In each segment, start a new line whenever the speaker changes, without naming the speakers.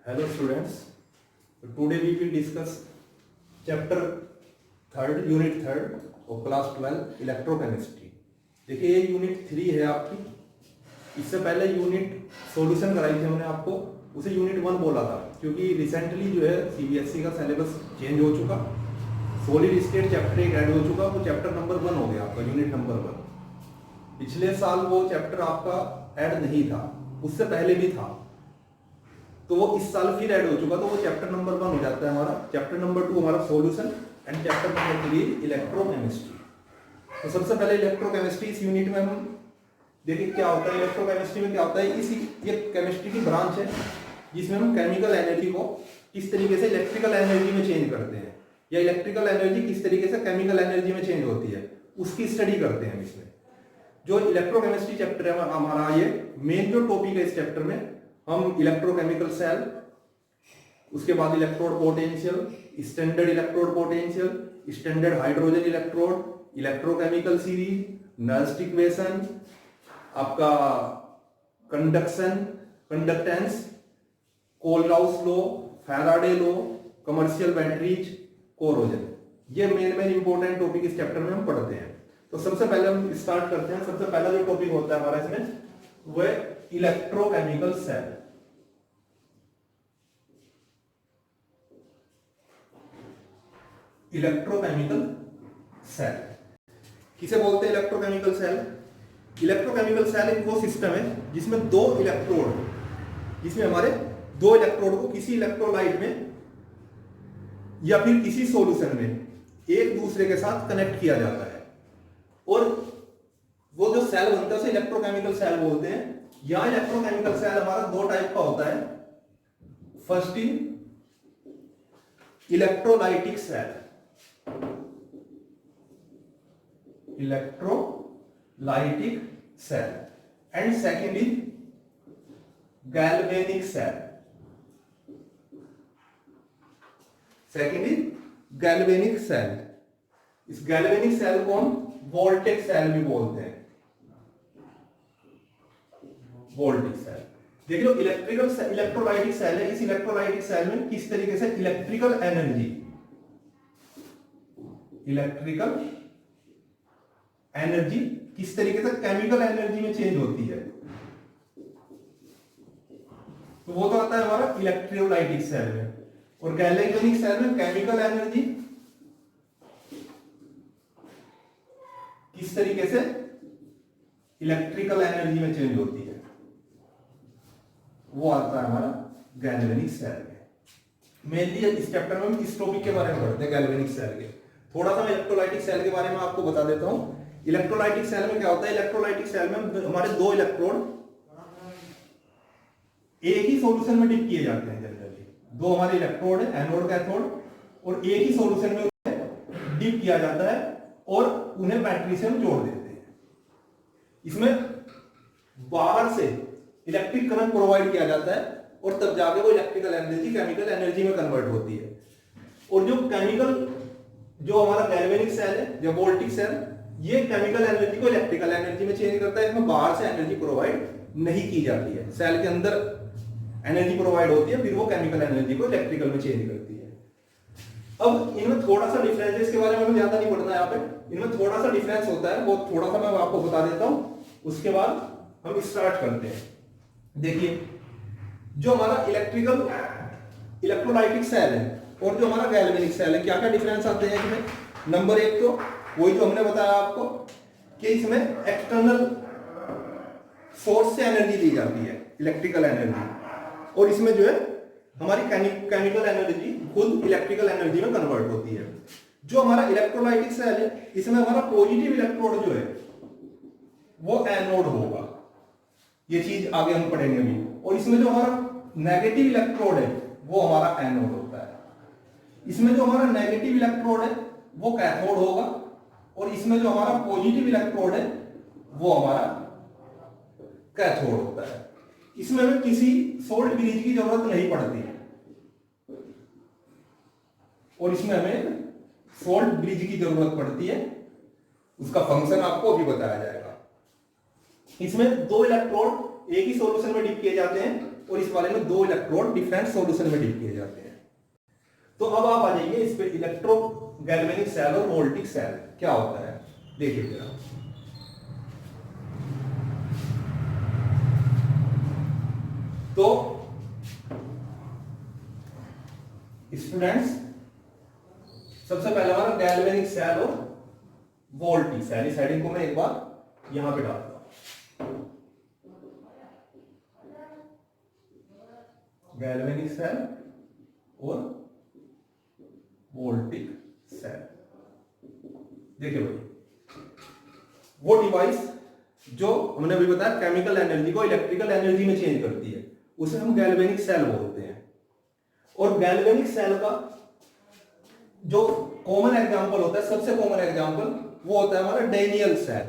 Hello students. Today we will discuss chapter third unit third और class 12 electrochemistry. देखिए ये unit 3 है आपकी। इससे पहले यूनिट सॉल्यूशन कराई थी हमने आपको, उसे यूनिट 1 बोला था क्योंकि रिसेंटली जो है सीबीएसई का सिलेबस चेंज हो चुका। सॉलिड स्टेट चैप्टर 1 ऐड हो चुका, वो चैप्टर नंबर 1 हो गया आपका, यूनिट नंबर 1। पिछले साल वो चैप्टर आपका ऐड नहीं था, उससे पहले भी था, तो वो इस साल फिर ऐड हो चुका, तो वो चैप्टर नंबर 1 हो जाता है हमारा। चैप्टर नंबर 2 हमारा solution and chapter number 3 electrochemistry. तो सबसे पहले इलेक्ट्रोकेमिस्ट्री इस यूनिट में हम देखिए क्या होता है। इलेक्ट्रोकेमिस्ट्री में क्या होता है, ये केमिस्ट्री की ब्रांच है जिसमें हम केमिकल एनर्जी को किस तरीके से इलेक्ट्रिकल एनर्जी में चेंज करते हैं, या इलेक्ट्रिकल एनर्जी किस तरीके से केमिकल एनर्जी में चेंज होती है, उसकी स्टडी करते हैं। इसमें जो इलेक्ट्रोकेमिस्ट्री चैप्टर है हमारा, ये मेन जो टॉपिक है इस चैप्टर में, हम इलेक्ट्रोकेमिकल सेल, उसके बाद electrode potential, standard electrode potential, standard hydrogen electrode, electrochemical series, Nernst equation, आपका conduction, conductance, Kohlrausch law, Faraday law, commercial batteries, corrosion, ये मेन इंपॉर्टेंट टॉपिक इस चैप्टर में हम पढ़ते हैं। तो सबसे पहले हम स्टार्ट करते हैं। सबसे पहला जो टॉपिक होता है हमारा इसमें वो है इलेक्ट्रोकेमिकल सेल। इलेक्ट्रोकेमिकल सेल किसे बोलते हैं? इलेक्ट्रोकेमिकल सेल, इलेक्ट्रोकेमिकल सेल एक वो सिस्टम है जिसमें दो इलेक्ट्रोड को किसी इलेक्ट्रोलाइट में या फिर किसी सॉल्यूशन में एक दूसरे के साथ कनेक्ट किया जाता है, और वो जो सेल बनता है उसे इलेक्ट्रोकेमिकल सेल बोलते हैं। यहां इलेक्ट्रोकेमिकल सेल हमारा दो टाइप का होता है। First electrolytic cell, electrolytic cell, and second is galvanic cell. Second is galvanic cell. इस गैल्वेनिक सेल को हम वोल्टेज सेल भी बोलते हैं। वोल्टेज सेल देख लो, इलेक्ट्रोलाइटिक सेल है। इस इलेक्ट्रोलाइटिक सेल में किस तरीके से इलेक्ट्रिकल एनर्जी किस तरीके से केमिकल एनर्जी में चेंज होती है, तो वो तो आता है हमारा इलेक्ट्रोलाइटिक सेल में। और गैल्वेनिक सेल में केमिकल एनर्जी किस तरीके से इलेक्ट्रिकल एनर्जी में चेंज होती है, वो आता है हमारा गैल्वेनिक सेल में। मेनली इस चैप्टर में हम इस टॉपिक के बारे में पढ़ते हैं, गैल्वेनिक सेल के। थोड़ा सा मैं इलेक्ट्रोलाइटिक सेल के बारे में आपको बता देता हूं। इलेक्ट्रोलाइटिक सेल में क्या होता है, इलेक्ट्रोलाइटिक सेल में हमारे दो इलेक्ट्रोड एक ही सॉल्यूशन में डिप किए जाते हैं। जनरली दो हमारे इलेक्ट्रोड है, एनोड कैथोड, और एक ही सॉल्यूशन में डिप किया जाता है और उन्हें बैटरी से हम जोड़ देते हैं। इसमें बाहर से इलेक्ट्रिक करंट प्रोवाइड किया जाता है और तब जाके वो इलेक्ट्रिकल एनर्जी केमिकल एनर्जी में कन्वर्ट होती है। और जो हमारा गैल्वेनिक सेल है, जो वोल्टिक सेल, ये केमिकल एनर्जी को इलेक्ट्रिकल एनर्जी में चेंज करता है। इसमें बाहर से एनर्जी प्रोवाइड नहीं की जाती है, सेल के अंदर एनर्जी प्रोवाइड होती है, फिर वो केमिकल एनर्जी को इलेक्ट्रिकल में चेंज करती है। अब इनमें थोड़ा सा डिफरेंस है, इसके बारे में ज्यादा नहीं पढ़ना है यहाँ पे। इनमें थोड़ा सा डिफरेंस होता है, वो थोड़ा सा मैं आपको बता देता हूं, उसके बाद हम स्टार्ट करते हैं। देखिए, जो हमारा इलेक्ट्रोलाइटिक सेल है और जो हमारा गैल्वेनिक सेल है, क्या क्या डिफरेंस आते हैं इसमें। नंबर एक तो वही जो हमने बताया आपको कि इसमें एक्सटर्नल सोर्स से एनर्जी दी जाती है, इलेक्ट्रिकल एनर्जी, और इसमें जो है हमारी केमिकल एनर्जी खुद इलेक्ट्रिकल एनर्जी में कन्वर्ट होती है। जो हमारा इलेक्ट्रोलाइटिक सेल है, इसमें हमारा पॉजिटिव इलेक्ट्रोड जो है वो एनोड होगा, ये चीज आगे हम पढ़ेंगे अभी। और इसमें जो हमारा नेगेटिव इलेक्ट्रोड है वो हमारा एनोड होता है। इसमें जो हमारा नेगेटिव इलेक्ट्रोड है वो कैथोड होगा, और इसमें जो हमारा पॉजिटिव इलेक्ट्रोड है वो हमारा कैथोड होता है। इसमें हमें किसी सोल्ट ब्रिज की जरूरत नहीं पड़ती है, और इसमें हमें सोल्ट ब्रिज की जरूरत पड़ती है, उसका फंक्शन आपको अभी बताया जाएगा। इसमें दो इलेक्ट्रोड एक ही सॉल्यूशन में डिप किए जाते हैं, और इस वाले में 2 इलेक्ट्रोड डिफरेंट सॉल्यूशन में डिप किए जाते हैं। तो अब आप आ जाइए इस पे, इलेक्ट्रो गैल्वेनिक सेल और वोल्टिक सेल क्या होता है देखिए जरा। तो स्टूडेंट्स सबसे पहले हमारा गैल्वेनिक सेल और वोल्टिक सेल, इस हेडिंग को मैं एक बार यहां पे डालता हूं, गैल्वेनिक सेल और वोल्टिक सेल। देखिए भाई, वो डिवाइस जो हमने अभी बताया केमिकल एनर्जी को इलेक्ट्रिकल एनर्जी में चेंज करती है, उसे हम गैल्वेनिक सेल बोलते हैं। और गैल्वेनिक सेल का जो कॉमन एग्जांपल होता है, सबसे कॉमन एग्जांपल वो होता है हमारा Daniell cell.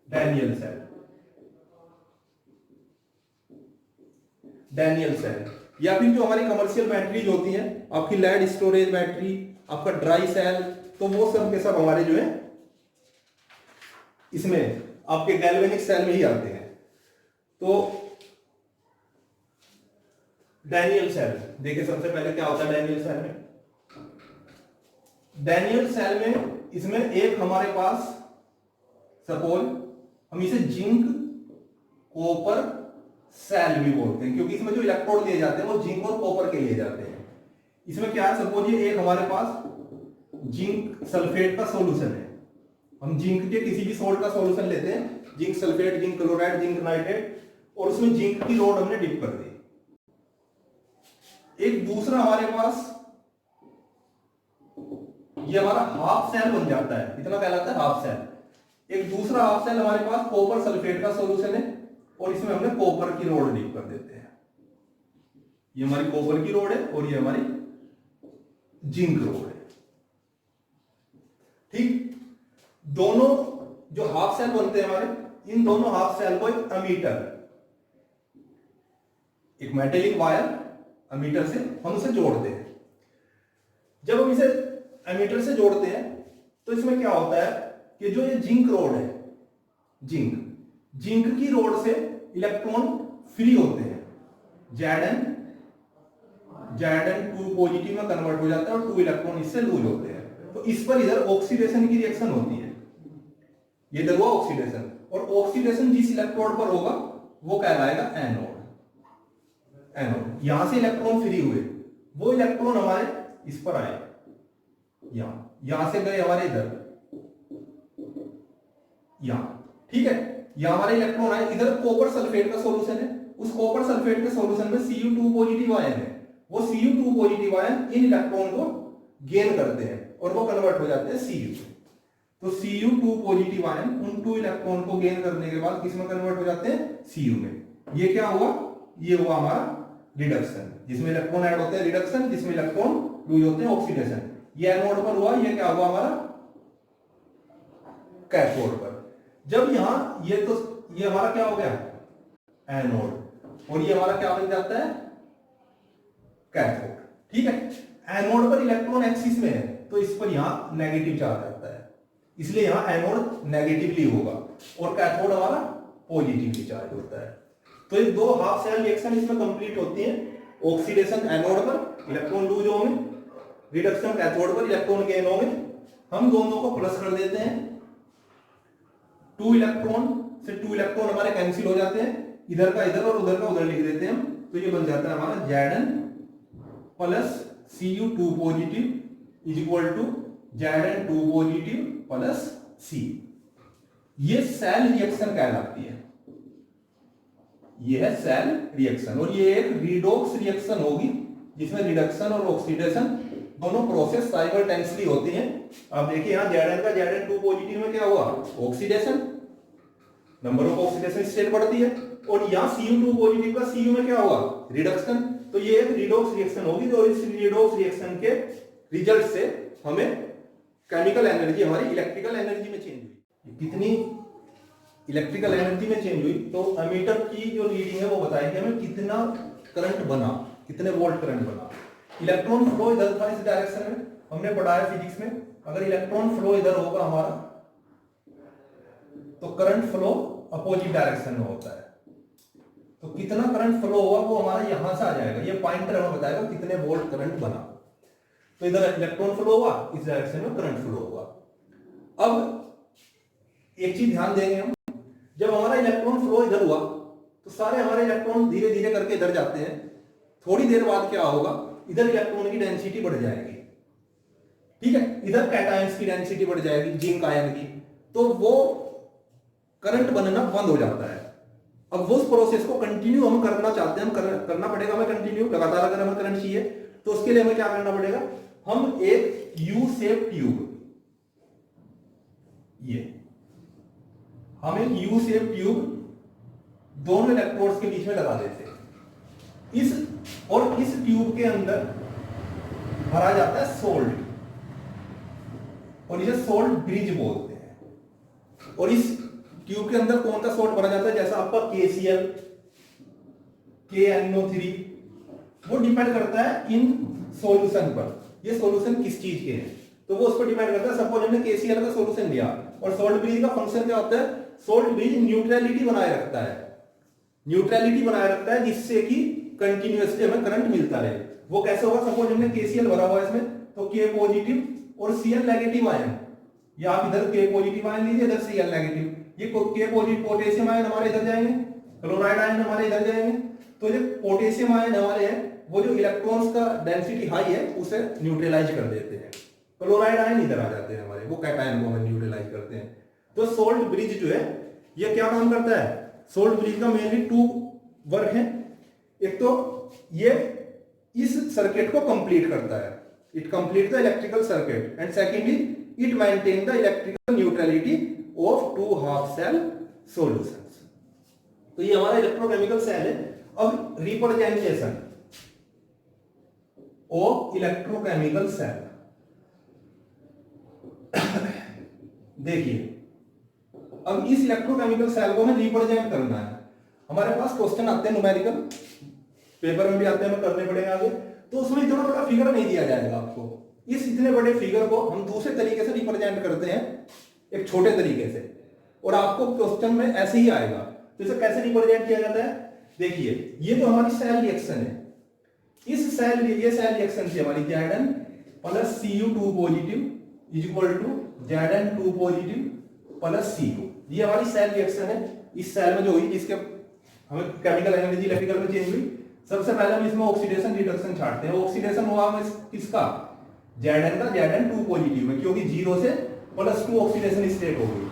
Daniell cell, Daniell cell, या फिर जो हमारी कमर्शियल बैटरीज होती हैं, आपकी लेड स्टोरेज बैटरी, आपका ड्राई सेल, तो वो सब के सब हमारे जो है इसमें आपके गैल्वेनिक सेल में ही आते हैं। तो डैनियल सेल देखिए, सबसे पहले क्या होता है डैनियल सेल में। डैनियल सेल में इसमें एक हमारे पास, सपोज हम इसे जिंक कॉपर सेल भी बोलते हैं, क्योंकि इसमें जो इलेक्ट्रोड लिए जाते हैं वो जिंक और कॉपर के लिए जाते हैं। इसमें क्या है, सपोज ये एक हमारे पास जिंक सल्फेट का सॉल्यूशन है, हम जिंक के किसी भी सॉल्ट का सॉल्यूशन लेते हैं, zinc sulphate, zinc chloride, zinc nitrate, और उसमें जिंक की रोड हमने डिप कर दी। एक दूसरा हमारे पास ये हमारा हाफ सेल बन जाता है, इतना कहलाता है हाफ सेल। एक दूसरा हाफ सेल हमारे पास कॉपर सल्फेट का सॉल्यूशन है, और इसमें हमने कॉपर की रोड डिप कर देते हैं। ये हमारी कॉपर की रोड है और ये हमारी जिंक रोड है। ठीक, दोनों जो हाफ सेल बनते हैं हमारे, इन दोनों हाफ सेल को एक अमीटर, एक मेटेलिक वायर अमीटर से हम उसे जोड़ते हैं। जब हम इसे अमीटर से जोड़ते हैं तो इसमें क्या होता है कि जो ये जिंक रोड है, जिंक की रोड से इलेक्ट्रॉन फ्री होते हैं, Zn 2 पॉजिटिव में कन्वर्ट हो जाता है और 2 इलेक्ट्रॉन इससे लूज होते हैं। तो इस पर इधर ऑक्सीडेशन की रिएक्शन होती है, ये इधर हुआ ऑक्सीडेशन, और ऑक्सीडेशन जिस इलेक्ट्रोड पर होगा वो कहलाएगा एनोड। एनोड, यहां से इलेक्ट्रॉन फ्री हुए, वो इलेक्ट्रॉन हमारे इस पर आए, यहां से गए हमारे इधर, यहां, ठीक है, यहां हमारे इलेक्ट्रॉन आए, इधर कॉपर सल्फेट का सॉल्यूशन है, उस कॉपर सल्फेट के सॉल्यूशन में Cu2 पॉजिटिव आयन है, वो Cu2 पॉजिटिव आयन इन इलेक्ट्रॉन को गेन करते हैं और वो कन्वर्ट हो जाते हैं Cu। तो Cu2 पॉजिटिव आयन उन 2 इलेक्ट्रॉन को गेन करने के बाद किस में कन्वर्ट हो जाते हैं, Cu में। ये क्या हुआ, ये हुआ हमारा रिडक्शन, जिसमें इलेक्ट्रॉन ऐड होते हैं रिडक्शन, जिसमें इलेक्ट्रॉन लूज होते हैं ऑक्सीडेशन। ये एनोड पर हुआ, ये क्या हुआ हमारा कैथोड पर। जब यहां ये, तो ये हमारा क्या हो गया एनोड, और ये हमारा क्या बन जाता है कैथोड। ठीक है, एनोड पर इलेक्ट्रॉन एक्सिस में है तो इस पर यहां नेगेटिव चार्ज आता है, इसलिए यहां एनोड नेगेटिवली होगा और कैथोड हमारा पॉजिटिवली चार्ज होता है। तो ये 2 हाफ सेल रिएक्शन इसमें कंप्लीट होती है, ऑक्सीडेशन एनोड पर, इलेक्ट्रॉन लूज होंगे, रिडक्शन कैथोड पर, इलेक्ट्रॉन गेन होंगे। हम दोनों को प्लस कर देते हैं, 2 इलेक्ट्रॉन से 2 इलेक्ट्रॉन हमारे कैंसिल हो जाते हैं, इधर का इधर और उधर का उधर लिख देते हैं हम, तो ये बन जाता है हमारा Zn plus Cu2 positive is equal to Zn2 positive plus C। ये सेल रिएक्शन कहलाती है, ये है सेल रिएक्शन, और ये एक रिडॉक्स रिएक्शन होगी जिसमें रिडक्शन और ऑक्सीडेशन दोनों प्रोसेस साइमल्टेनियसली होती हैं। आप देखिए यहाँ Zn का Zn2 पॉजिटिव में क्या हुआ, oxidation, number of oxidation state बढ़ती है, और यहाँ Cu2 पॉजिटिव का Cu में क्या हुआ, रिडक्शन। तो ये एक रिडॉक्स रिएक्शन होगी, तो इस रिडॉक्स रिएक्शन के रिजल्ट से हमें केमिकल एनर्जी हमारी इलेक्ट्रिकल एनर्जी में चेंज हुई। कितनी इलेक्ट्रिकल एनर्जी में चेंज हुई, तो एमीटर की जो रीडिंग है वो बताएगी हमें कितना करंट बना, कितने वोल्ट करंट बना। इलेक्ट्रॉन फ्लो इधर था इस डायरेक्शन में, हमने पढ़ा है फिजिक्स में, अगर इलेक्ट्रॉन फ्लो इधर होगा हमारा तो करंट फ्लो अपोजिट डायरेक्शन में होता है। तो कितना करंट फ्लो हुआ वो हमारा यहां से आ जाएगा, ये पॉइंटर हमें बताएगा कितने वोल्ट करंट बना। तो इधर इलेक्ट्रॉन फ्लो हुआ, इस डायरेक्शन में करंट फ्लो हुआ। अब एक चीज ध्यान देंगे हम, जब हमारा इलेक्ट्रॉन फ्लो इधर हुआ तो सारे हमारे इलेक्ट्रॉन धीरे धीरे करके इधर जाते हैं। थोड़ी देर बाद क्या होगा, इधर इलेक्ट्रॉन की डेंसिटी बढ़ जाएगी, ठीक है, इधर कैटायंस की डेंसिटी बढ़ जाएगी, जिंक आयन की, तो वो करंट बनना बंद हो जाता है। अब वो उस प्रोसेस को कंटिन्यू हम करना चाहते हैं, हम करना पड़ेगा हमें कंटिन्यू, लगातार अगर हमें करंट चाहिए तो उसके लिए हमें क्या करना पड़ेगा, हम एक यू शेप ट्यूब, ये हम एक यू शेप ट्यूब दोनों इलेक्ट्रोड्स के बीच में लगा देते हैं। इस ट्यूब के अंदर भरा जाता है सोल्ट, और इसे सोल्ट ब्रिज बोलते हैं। और इस ट्यूब के अंदर कौन सा सोल्ट भरा जाता है, जैसा आपका KCl, KNO3, वो डिपेंड करता है इन सॉल्यूशन पर, ये सॉल्यूशन किस चीज के हैं, तो वो उस पर डिपेंड करता है। सपोज हमने KCl का सॉल्यूशन लिया, और सोल्ट ब्रिज का फंक्शन क्या होता है, सोल्ट ब्रिज न्यूट्रलिटी बनाए रखता है, न्यूट्रलिटी बनाए रखता है जिससे कि कंटिन्यूअसली हमें करंट मिलता रहे। वो कैसे होगा, सपोज हमने KCl भरा हुआ है इसमें, तो K पॉजिटिव और Cl नेगेटिव आयन, या आप इधर K पॉजिटिव आयन लीजिए, इधर Cl नेगेटिव, ये K पॉजिटिव पोटेशियम आयन हमारे इधर जाएंगे, क्लोराइड आयन हमारे इधर जाएंगे। तो जो पोटेशियम आयन हमारे हैं वो जो इलेक्ट्रॉन्स का डेंसिटी हाई है उसे न्यूट्रलाइज कर देते हैं, क्लोराइड आयन इधर आ जाते हैं हमारे, वो कैटायन को हमें न्यूट्रलाइज करते हैं। तो सोल्ट ब्रिज जो है ये क्या काम करता है, सोल्ट ब्रिज का मेनली 2 वर्क है। एक तो ये इस सर्किट को कंप्लीट करता है, it complete the electrical circuit, and secondly it maintain the electrical neutrality of 2 half cell solutions. तो ये हमारा इलेक्ट्रोकेमिकल सेल है। अब रिप्रेजेंटेशन ऑफ इलेक्ट्रोकेमिकल सेल देखिए, अब इस इलेक्ट्रोकेमिकल सेल को हमें रिप्रेजेंट करना है। हमारे पास क्वेश्चन आते हैं न्यूमेरिकल, पेपर में भी आते हैं, हमें करने पड़ेंगे आगे, तो उसमें इतना बड़ा फिगर नहीं दिया जाएगा आपको। इस इतने बड़े फिगर को हम दूसरे तरीके से रिप्रेजेंट करते हैं, एक छोटे तरीके से, और आपको क्वेश्चन में ऐसे ही आएगा। तो इसे कैसे रिप्रेजेंट किया जाता है, देखिए ये तो हमारी सेल रिएक्शन है, इस सेल ये सेल रिएक्शन थी हमारी Zn plus Cu2 positive is equal to Zn2 positive plus Cu, ये हमारी सेल रिएक्शन है। इस सेल में जो हुई, जिसके हमें केमिकल एनर्जी इलेक्ट्रिकल में चेंज हुई, सबसे पहले हम इसमें ऑक्सीडेशन रिडक्शन छाटते हैं। ऑक्सीडेशन हुआ हमें किसका, Zn का Zn2 पॉजिटिव में, क्योंकि 0 से +2 ऑक्सीडेशन स्टेट हो गई।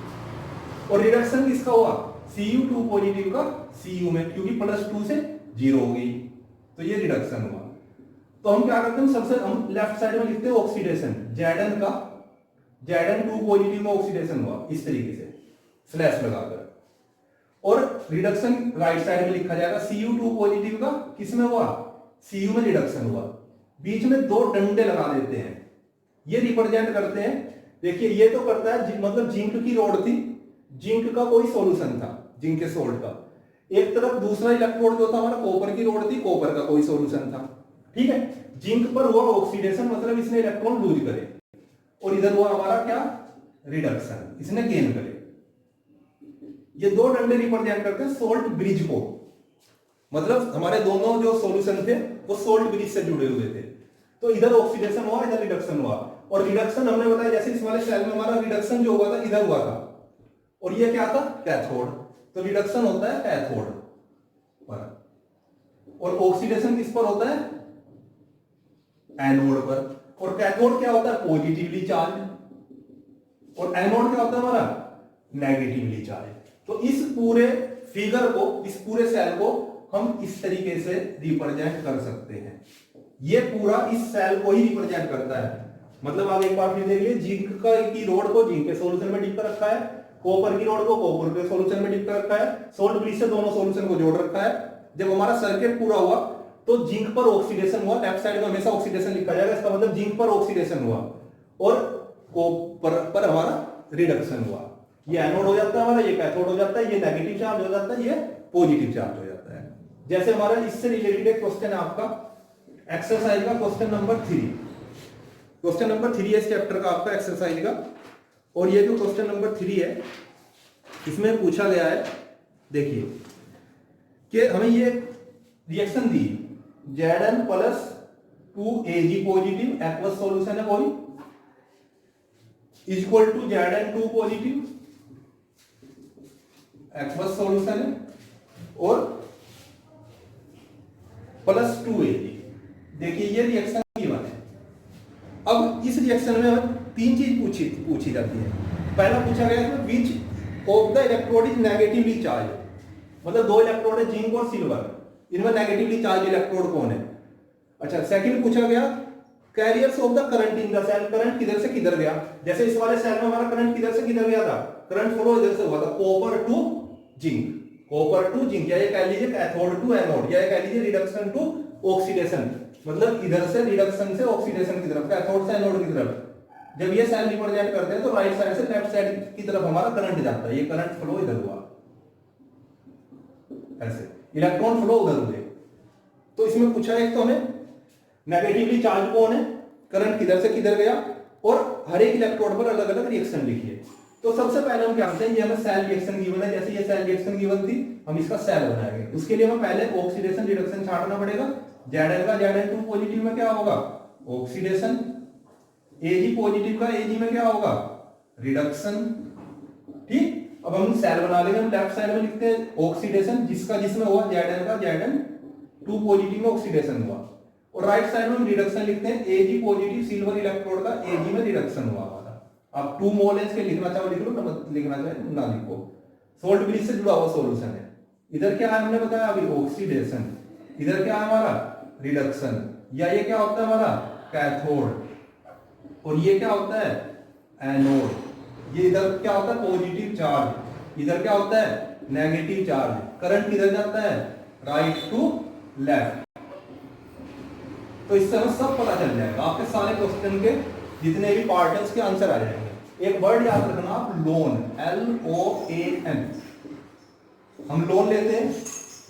और रिडक्शन किसका हुआ, Cu2 पॉजिटिव का Cu में, क्योंकि +2 से 0 हो गई, तो ये रिडक्शन हुआ। तो हम क्या करते हैं, सबसे हम लेफ्ट साइड में लिखते हैं ऑक्सीडेशन, Zn का Zn2 पॉजिटिव में ऑक्सीडेशन हुआ, इस तरीके से स्लैश लगाकर। और रिडक्शन राइट साइड में लिखा जाएगा, Cu2 पॉजिटिव का किसमें हुआ, Cu में रिडक्शन हुआ। बीच में 2 डंडे लगा देते हैं, ये रिप्रेजेंट करते हैं। देखिए ये तो करता है, मतलब जिंक की रॉड थी, जिंक का कोई सॉल्यूशन था, जिंक के सोल्ट का, एक तरफ दूसरा इलेक्ट्रोड जो था हमारा कॉपर की रॉड थी, कॉपर का कोई सॉल्यूशन था, ठीक है। जिंक पर हुआ ऑक्सीडेशन, मतलब इसने इलेक्ट्रॉन लूज करे, और इधर हुआ हमारा क्या, रिडक्शन, इसने गेन करे। ये 2 डंडे रिप्रेजेंट करते हैं सोल्ट ब्रिज को, मतलब हमारे दोनों जो सॉल्यूशन थे वो सोल्ट ब्रिज से जुड़े हुए थे। तो इधर ऑक्सीडेशन हुआ, इधर रिडक्शन हुआ। और रिडक्शन हमने बताया, जैसे इस वाले सेल में हमारा रिडक्शन जो हुआ था इधर हुआ था, और ये क्या था, कैथोड। तो रिडक्शन होता है कैथोड पर, और ऑक्सीडेशन किस पर होता है, एनोड पर। और कैथोड क्या होता है, पॉजिटिवली चार्ज, और एनोड क्या होता है हमारा, नेगेटिवली चार्ज। तो इस पूरे फिगर को, इस पूरे सेल को हम इस तरीके से रिप्रेजेंट कर सकते हैं। ये पूरा इस सेल को ही रिप्रेजेंट करता है। मतलब आप एक बार फिर देख लीजिए, जिंक का की रॉड को जिंक के सॉल्यूशन में डिप कर रखा है, कॉपर की रॉड को कॉपर के सॉल्यूशन में डिप कर रखा है, सोल्ट ब्रिज से दोनों सॉल्यूशन को जोड़ रखा है। जब हमारा सर्किट पूरा हुआ तो जिंक पर ऑक्सीडेशन हुआ, लेफ्ट साइड में हमेशा ऑक्सीडेशन लिखा जाएगा, इसका मतलब जिंक पर ऑक्सीडेशन हुआ, और कॉपर पर हमारा रिडक्शन हुआ। ये एनोड हो जाता है हमारा, ये कैथोड हो जाता है, ये नेगेटिव चार्ज हो जाता है, ये पॉजिटिव चार्ज हो जाता है। जैसे हमारा इससे रिलेटेड एक क्वेश्चन है आपका एक्सरसाइज का, क्वेश्चन नंबर 3। क्वेश्चन नंबर 3 है इस चैप्टर का आपका एक्सरसाइज का, और ये जो क्वेश्चन नंबर 3 है इसमें पूछा गया है, देखिए कि हमें ये रिएक्शन दी Zn plus 2Ag positive aqueous solution है कोई is equal to Zn2 positive aqueous solution है और प्लस 2Ag। देखिए ये रिएक्शन गिवन है। अब इस रिएक्शन में हमें तीन चीज पूछी जाती है। पहला पूछा गया है विच of the electrode is negatively charge, मतलब दो इलेक्ट्रोड है जिंक और सिल्वर, इनमें नेगेटिवली चार्ज इलेक्ट्रोड कौन है। अच्छा, सेकंड पूछा गया carriers of the current in the cell, current किधर से किधर गया। जैसे इस वाले सेल में हमारा करंट किधर से किधर गया था, करंट फ्लो इधर से हुआ था copper two zinc, copper two zinc, या ये कह लीजिए कैथोड टू एनोड, या ये कह लीजिए रिडक्शन टू ऑक्सीडेशन, मतलब इधर से रिडक्शन से ऑक्सीडेशन की तरफ, कैथोड से एनोड की तरफ। जब ये सेल रिप्रेजेंट करते हैं तो राइट साइड से लेफ्ट साइड की तरफ हमारा करंट जाता है, ये करंट फ्लो इधर हुआ ऐसे, इलेक्ट्रॉन फ्लो उधर हुए। तो इसमें पूछा एक तो हमें नेगेटिवली चार्ज कौन है, करंट किधर से किधर गया, और हर एक इलेक्ट्रोड पर अलग अलग रिएक्शन लिखिए। तो सबसे पहले हम क्या करते हैं, ये हमें सेल रिएक्शन गिवन है, जैसे ये सेल रिएक्शन गिवन थी, हम इसका सेल बनाएंगे। उसके लिए हमें पहले ऑक्सीडेशन रिडक्शन छांटना पड़ेगा। Zn का Zn2 पॉजिटिव में क्या होगा, ऑक्सीडेशन, Ag पॉजिटिव का Ag में क्या होगा, रिडक्शन। ठीक, अब हम सेल बना लेंगे। हम लेफ्ट साइड में लिखते हैं ऑक्सीडेशन, जिसका जिसमें हुआ Zn का Zn2 पॉजिटिव में ऑक्सीडेशन हुआ, और राइट साइड में हम रिडक्शन लिखते हैं Ag पॉजिटिव सिल्वर इलेक्ट्रोड का Ag में रिडक्शन हुआ हमारा। आप 2 मोल के लिखना चाहो लिख लो, ना लिखना चाहे ना लिखो। सोल्ट ब्रिज से जुड़ा हुआ सॉल्यूशन है। इधर क्या है हमने बताया अभी, ऑक्सीडेशन, इधर क्या है हमारा रिडक्शन, या ये क्या होता है हमारा कैथोड, और ये क्या होता है एनोड। ये इधर क्या होता है पॉजिटिव चार्ज, इधर क्या होता है नेगेटिव चार्ज। करंट किधर जाता है, राइट टू लेफ्ट। तो इससे हमें सब पता चल जाएगा, आपके सारे क्वेश्चन के जितने भी पार्टल्स के आंसर आ जाएंगे। एक वर्ड याद रखना आप, लोन, LOAN। हम लोन लेते हैं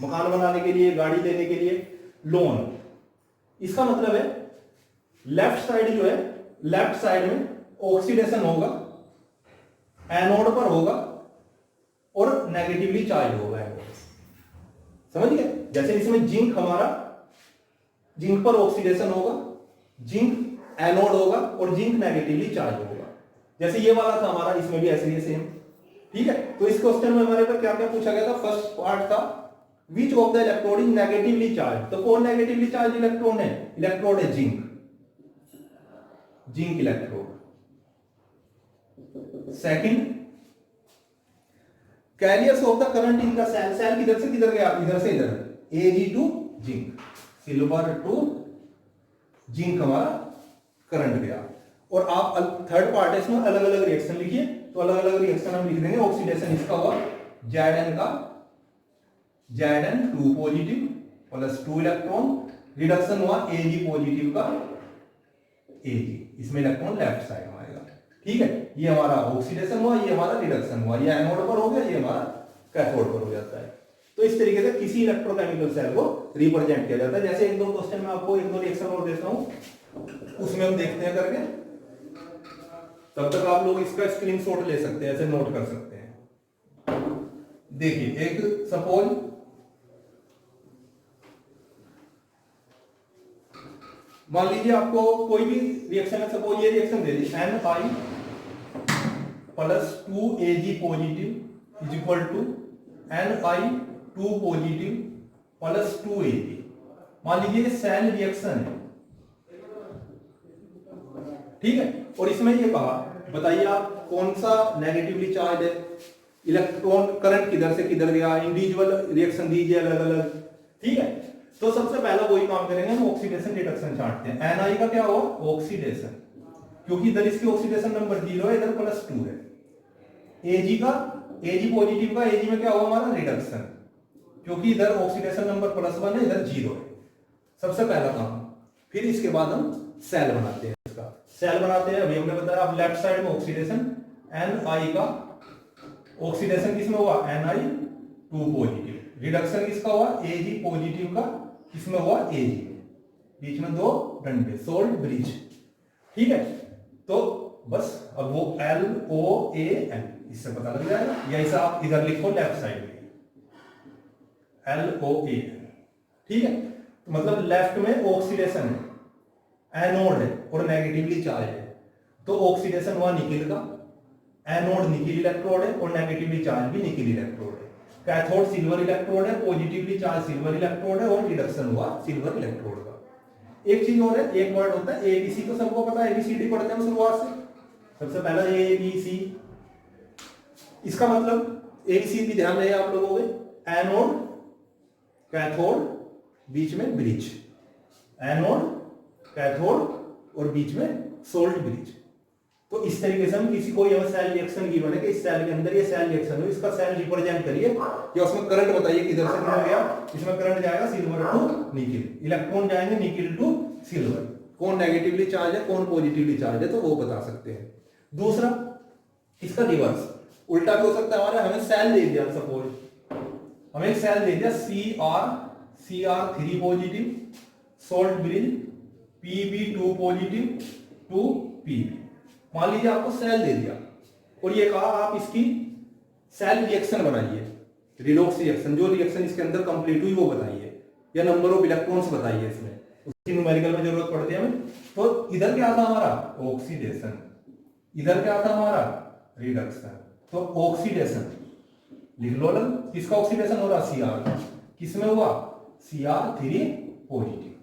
मकान बनाने के लिए, गाड़ी लेने के लिए, लोन। इसका मतलब है लेफ्ट साइड जो है, लेफ्ट साइड में ऑक्सीडेशन होगा, एनोड पर होगा, और नेगेटिवली चार्ज होगा एनोड। समझ गए। जैसे इसमें जिंक, हमारा जिंक पर ऑक्सीडेशन होगा, जिंक एनोड होगा, और जिंक नेगेटिवली चार्ज होगा। जैसे ये वाला था हमारा, इसमें भी ऐसे ही सेम। ठीक है। तो इस क्वेश्चन में हमारे पर क्या क्या पूछा गया था। फर्स्ट पार्ट था which of the electrode is negatively charge. तो कौन नेगेटिवली चार्ज इलेक्ट्रॉन है, इलेक्ट्रोड है zinc, zinc electrode. Second, carriers of the current in the cell, cell किधर से किधर गया, इधर से इधर, Ag to zinc, silver to zinc हमारा करंट गया। और आप थर्ड पार्ट है, इसमें अलग अलग रिएक्शन लिखिए। तो अलग अलग रिएक्शन हम लिख देंगे। ऑक्सीडेशन इसका हुआ Zn का Zn2 positive plus 2 electron, reduction हुआ Ag पॉजिटिव का Ag, इसमें इलेक्ट्रॉन लेफ्ट साइड में आएगा। ठीक है, ये हमारा ऑक्सीडेशन हुआ, ये हमारा रिडक्शन हुआ, ये एनोड पर हो गया, ये हमारा कैथोड पर हो जाता है। तो इस तरीके से किसी इलेक्ट्रोकेमिकल सेल को रिप्रेजेंट किया जाता है। जैसे एक दो क्वेश्चन में आपको एक दो रिएक्शन और देता हूं, उसमें हम देखते हैं करके। तब तक आप लोग इसका स्क्रीनशॉट ले सकते हैं, ऐसे नोट कर सकते हैं। देखिए, एक सपोज मान लीजिए आपको कोई भी रिएक्शन है, सपोज ये रिएक्शन दे दी Ni plus 2Ag positive is equal to Ni2 positive plus 2Ag। मान लीजिए सेल रिएक्शन है, ठीक है। और इसमें ये कहा, बताइए आप कौन सा नेगेटिवली चार्ज है, इलेक्ट्रॉन करंट किधर से किधर गया, इंडिविजुअल रिएक्शन दीजिए अलग अलग। ठीक है। तो सबसे पहला वही काम करेंगे हम, ऑक्सीडेशन रिडक्शन छांटते हैं। Ni का क्या हुआ, ऑक्सीडेशन, क्योंकि इधर इसकी ऑक्सीडेशन नंबर 0 है, इधर +2 है। Ag का, Ag पॉजिटिव का Ag में क्या हुआ हमारा, रिडक्शन, क्योंकि इधर ऑक्सीडेशन नंबर +1 है, इधर 0 है। सबसे पहला काम। फिर इसके बाद हम सेल बनाते हैं। इसका सेल बनाते हैं, अभी हमने बताया। अब लेफ्ट साइड में ऑक्सीडेशन, Ni का ऑक्सीडेशन किसमें हुआ, Ni2 पॉजिटिव, रिडक्शन किसका हुआ, Ag पॉजिटिव का, किसमें हुआ, Ag, बीच में 2 डंडे, सोल्ट ब्रिज। ठीक है। तो बस अब वो LOAN, इससे पता लग जाएगा। या इसे आप इधर लिखो लेफ्ट साइड में, LOA, ठीक है। तो मतलब लेफ्ट में ऑक्सीडेशन है, एनोड है और नेगेटिवली चार्ज है, तो ऑक्सीडेशन हुआ निकिल का, एनोड निकिल इलेक्ट्रोड है और नेगेटिवली चार्ज भी निकिल इलेक्ट्रोड है। कैथोड सिल्वर इलेक्ट्रोड है, पॉजिटिवली चार्ज सिल्वर इलेक्ट्रोड है और रिडक्शन हुआ सिल्वर इलेक्ट्रोड का। एक चीज और है, एक वर्ड होता है एबीसी, तो सबको पता है एबीसीडी पढ़ते हैं शुरुआत से। सबसे पहला एबीसी, इसका मतलब एबीसी भी ध्यान रहे आप लोगों के, एनोड कैथोड बीच में ब्रिज, एनोड कैथोड और बीच में सोल्ट ब्रिज। तो इस तरीके से हम किसी को यह सेल रिएक्शन गिवन है कि इस सेल के अंदर ये सेल रिएक्शन हो, इसका सेल रिप्रेजेंट करिए या उसमें करंट बताइए किधर से हो गया। इसमें करंट जाएगा सिल्वर टू निकिल, इलेक्ट्रॉन जाएंगे निकिल टू सिल्वर। कौन नेगेटिवली चार्ज है कौन पॉजिटिवली चार्ज है तो वो बता सकते हैं। दूसरा इसका रिवर्स उल्टा भी हो सकता है हमारा, हमें सेल दे दिया, सपोज हमें एक सेल दे दिया CR3 positive, salt bridge Pb2 positive 2 Pb। मान लीजिए आपको सेल दे दिया और ये कहा आप इसकी सेल रिएक्शन बनाइए, रिडॉक्स रिएक्शन, जो रिएक्शन इसके अंदर कंप्लीट हुई वो बताइए या नंबर ऑफ इलेक्ट्रॉन्स बताइए, इसमें उसकी न्यूमेरिकल में जरूरत पड़ती है हमें। तो इधर क्या था हमारा ऑक्सीडेशन, इधर क्या था हमारा रिडक्शन। तो ऑक्सीडेशन लिख लो अलग, किसका ऑक्सीडेशन हो रहा Cr, किसमें हुआ Cr3 पॉजिटिव।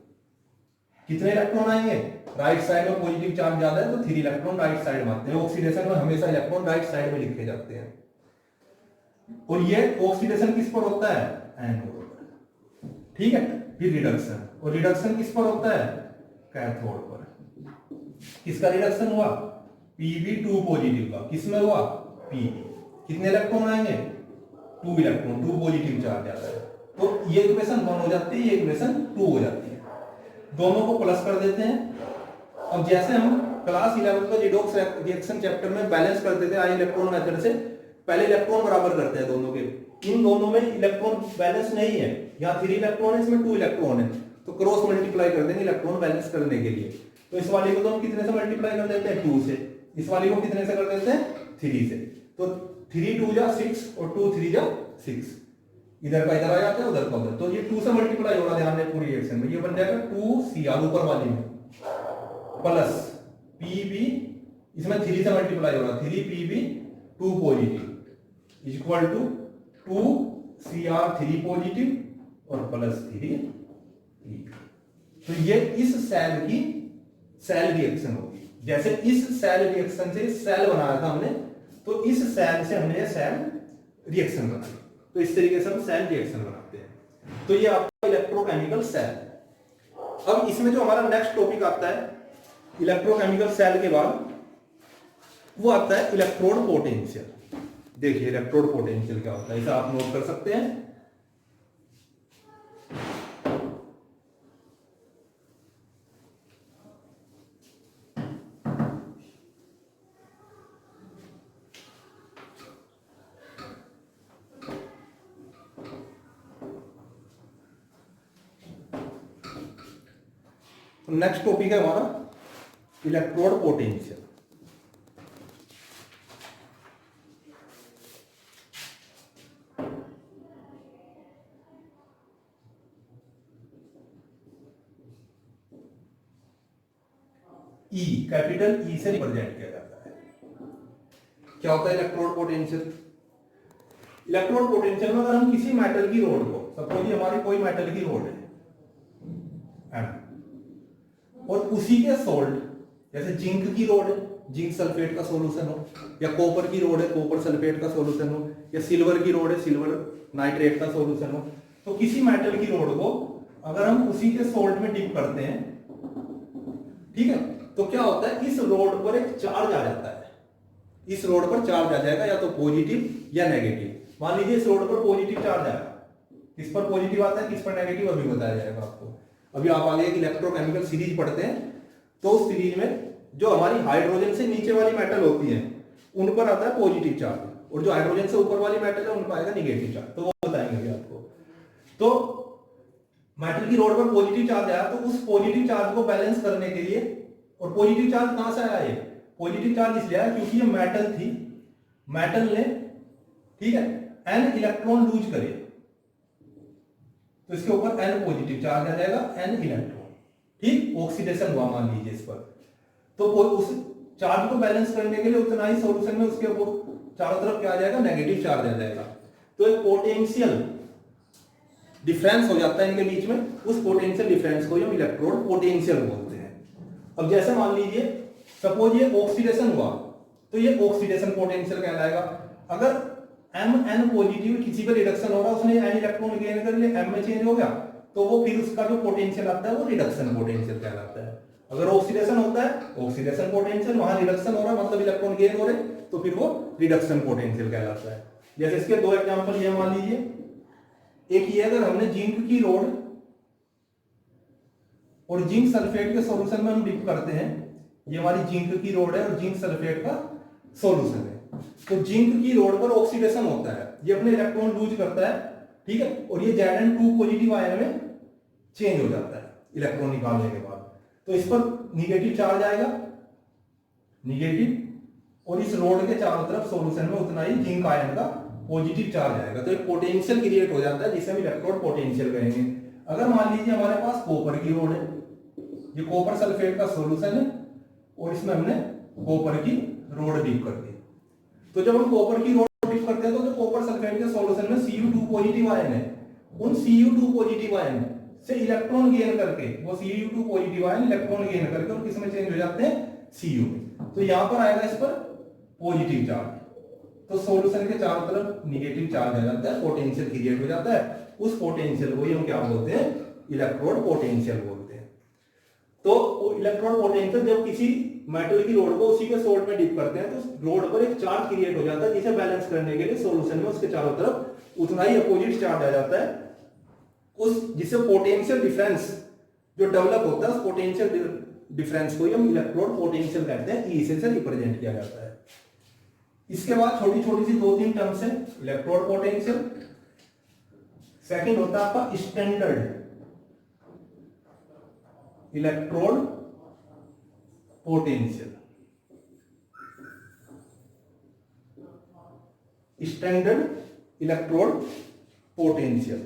कितने इलेक्ट्रॉन आएंगे, राइट साइड में पॉजिटिव चार्ज ज्यादा है तो 3 इलेक्ट्रॉन राइट साइड में आते हैं। ऑक्सीडेशन में हमेशा इलेक्ट्रॉन राइट साइड में लिखे जाते हैं। और ये ऑक्सीडेशन किस पर होता है, एनोड पर, ठीक है। फिर रिडक्शन, और रिडक्शन किस पर होता है, कैथोड पर। किसका रिडक्शन हुआ Pb2 पॉजिटिव का, किसमें हुआ Pb। कितने इलेक्ट्रॉन आएंगे 2 इलेक्ट्रॉन, 2 पॉजिटिव चार्ज आता है। तो ये इक्वेशन 1 हो जाती है, ये इक्वेशन 2 हो जाती है। दोनों को प्लस कर देते हैं। अब जैसे हम क्लास 11 का रिडॉक्स रिएक्शन चैप्टर में बैलेंस करते थे आई इलेक्ट्रॉन मेथड से, पहले इलेक्ट्रॉन बराबर करते हैं दोनों के। इन दोनों में इलेक्ट्रॉन बैलेंस नहीं है, यहाँ 3 इलेक्ट्रॉन है, इसमें 2 इलेक्ट्रॉन है, तो क्रॉस मल्टीप्लाई कर देंगे इलेक्ट्रॉन बैलेंस करने के लिए। तो इस वाले को तो हम कितने से मल्टीप्लाई कर देते हैं 2 से, इस वाले को कितने से कर देते हैं 3 से। तो 3 2 जा 6 और 2 3 जा 6, इधर का इधर आ जाता है उधर का उधर, तो ये 2 से मल्टीप्लाई हो रहा है, ध्यान दें पूरी रिएक्शन में। ये बन जाएगा 2Cr ऊपर वाली में प्लस Pb, इसमें 3 से मल्टीप्लाई हो रहा है 3Pb2 positive equal to 2Cr3 positive और प्लस 3 P। तो ये इस सेल की सेल रिएक्शन होगी। जैसे इस सेल रिएक्शन से सेल बनाया था हमने, तो इस सेल से हमने सेल रिएक्शन बनाई। तो इस तरीके से हम सेल रिएक्शन बनाते हैं। तो ये आपका इलेक्ट्रोकेमिकल सेल है। अब इसमें जो हमारा नेक्स्ट टॉपिक आता है इलेक्ट्रोकेमिकल सेल के बाद, वो आता है इलेक्ट्रोड पोटेंशियल। देखिए इलेक्ट्रोड पोटेंशियल क्या होता है, इसे आप नोट कर सकते हैं। नेक्स्ट टॉपिक है हमारा इलेक्ट्रोड पोटेंशियल। ई, कैपिटल ई से रिप्रेजेंट किया जाता है। क्या होता है इलेक्ट्रोड पोटेंशियल? इलेक्ट्रोड पोटेंशियल में अगर हम किसी मेटल की रोड को, सपोज ये हमारी कोई मेटल की रोड है और उसी के सोल्ट, जैसे जिंक की रोड है, जिंक सल्फेट का सॉल्यूशन हो, या कॉपर की रोड है, कॉपर सल्फेट का सॉल्यूशन हो, या सिल्वर की रोड है, सिल्वर नाइट्रेट का सॉल्यूशन हो, तो किसी मेटल की रोड को अगर हम उसी के सोल्ट में डिप करते हैं, ठीक है, तो क्या होता है इस रोड पर एक चार्ज आ जाता है। इस रोड पर चार्ज आ जाएगा या तो पॉजिटिव या नेगेटिव। मान लीजिए इस रोड पर पॉजिटिव चार्ज आया, किस पर पॉजिटिव आता है किस पर नेगेटिव अभी बताया जाएगा आपको। अभी आप आगे एक इलेक्ट्रोकेमिकल सीरीज पढ़ते हैं, तो उस सीरीज में जो हमारी हाइड्रोजन से नीचे वाली मेटल होती है उन पर आता है पॉजिटिव चार्ज, और जो हाइड्रोजन से ऊपर वाली मेटल है उन पर आएगा निगेटिव चार्ज। तो वो बताएंगे अभी आपको। तो मेटल की रोड पर पॉजिटिव चार्ज आया, तो उस पॉजिटिव चार्ज को बैलेंस करने के लिए, और पॉजिटिव चार्ज कहां से आया, ये पॉजिटिव चार्ज इसलिए आया क्योंकि ये मेटल थी, मेटल ने, ठीक है, एन इलेक्ट्रॉन लूज करे, तो इसके ऊपर N पॉजिटिव चार्ज आ जाएगा, N इलेक्ट्रॉन, ठीक, ऑक्सीडेशन हुआ मान लीजिए इस पर। तो उस चार्ज को बैलेंस करने के लिए उतना ही सॉल्यूशन में उसके चारों तरफ क्या आ जाएगा, नेगेटिव चार्ज आ जाएगा। तो एक पोटेंशियल डिफरेंस हो जाता है इनके बीच में, उस पोटेंशियल डिफरेंस को हम इलेक्ट्रोड पोटेंशियल बोलते हैं। अब जैसे मान लीजिए सपोज ये ऑक्सीडेशन हुआ, तो ये ऑक्सीडेशन पोटेंशियल कहलाएगा। अगर Mn पॉजिटिव किसी पे रिडक्शन हो रहा है, उसने N इलेक्ट्रॉन गेन कर लिए, M में चेंज हो गया, तो वो फिर उसका जो पोटेंशियल आता है वो रिडक्शन पोटेंशियल कहलाता है। अगर ऑक्सीडेशन होता है ऑक्सीडेशन पोटेंशियल, वहां रिडक्शन हो रहा है मतलब इलेक्ट्रॉन गेन हो रहे, तो फिर वो रिडक्शन पोटेंशियल कहलाता है। जैसे इसके दो एग्जांपल ये मान लीजिए, एक ये अगर हमने जिंक की रोड और जिंक सल्फेट के सॉल्यूशन में हम डिप करते हैं, ये हमारी जिंक की रोड है और जिंक सल्फेट का सॉल्यूशन है, तो जिंक की रोड पर ऑक्सीडेशन होता है, ये अपने इलेक्ट्रॉन लूज करता है, ठीक है, और ये Zn2 पॉजिटिव आयन में चेंज हो जाता है इलेक्ट्रॉन निकालने के बाद। तो इस पर निगेटिव चार्ज आएगा, निगेटिव, और इस रोड के चारों तरफ सॉल्यूशन में उतना ही जिंक आयन का पॉजिटिव चार्ज आएगा। तो एक पोटेंशियल क्रिएट हो जाता है जिसे हम इलेक्ट्रोड पोटेंशियल कहेंगे। अगर मान लीजिए हमारे पास कॉपर की रोड है, ये कॉपर सल्फेट का सॉल्यूशन है और इसमें हमने कॉपर की रोड डिप कर दी, तो जब हम कॉपर की रोड डिप करते हैं तो जो कॉपर सल्फेट के सॉल्यूशन में Cu2 पॉजिटिव आयन है, उन Cu2 पॉजिटिव आयन से इलेक्ट्रॉन गेन करके, वो Cu2 positive ion electron gain करके और किस में चेंज हो जाते हैं, Cu में। तो यहां पर आएगा इस पर पॉजिटिव चार्ज, तो सॉल्यूशन के चारों तरफ निगेटिव चार्ज आ जाता है, पोटेंशियल क्रिएट हो जाता है। उस पोटेंशियल को ही हम क्या बोलते हैं, इलेक्ट्रोड पोटेंशियल बोलते हैं। तो इलेक्ट्रोड पोटेंशियल जब किसी मेटल की रोड को उसी के सोल्ट में डिप करते हैं तो रोड पर एक चार्ज क्रिएट हो जाता है, जिसे बैलेंस करने के लिए सॉल्यूशन में उसके चारों तरफ उतना ही अपोजिट चार्ज आ जाता है, उस जिससे पोटेंशियल डिफरेंस जो डेवलप होता है, उस पोटेंशियल डिफरेंस को ही हम इलेक्ट्रोड पोटेंशियल कहते हैं, ई से रिप्रेजेंट किया जाता है। इसके बाद छोटी छोटी सी दो तीन टर्म्स है, इलेक्ट्रोड पोटेंशियल, सेकंड होता है आपका standard electrode potential, standard electrode potential,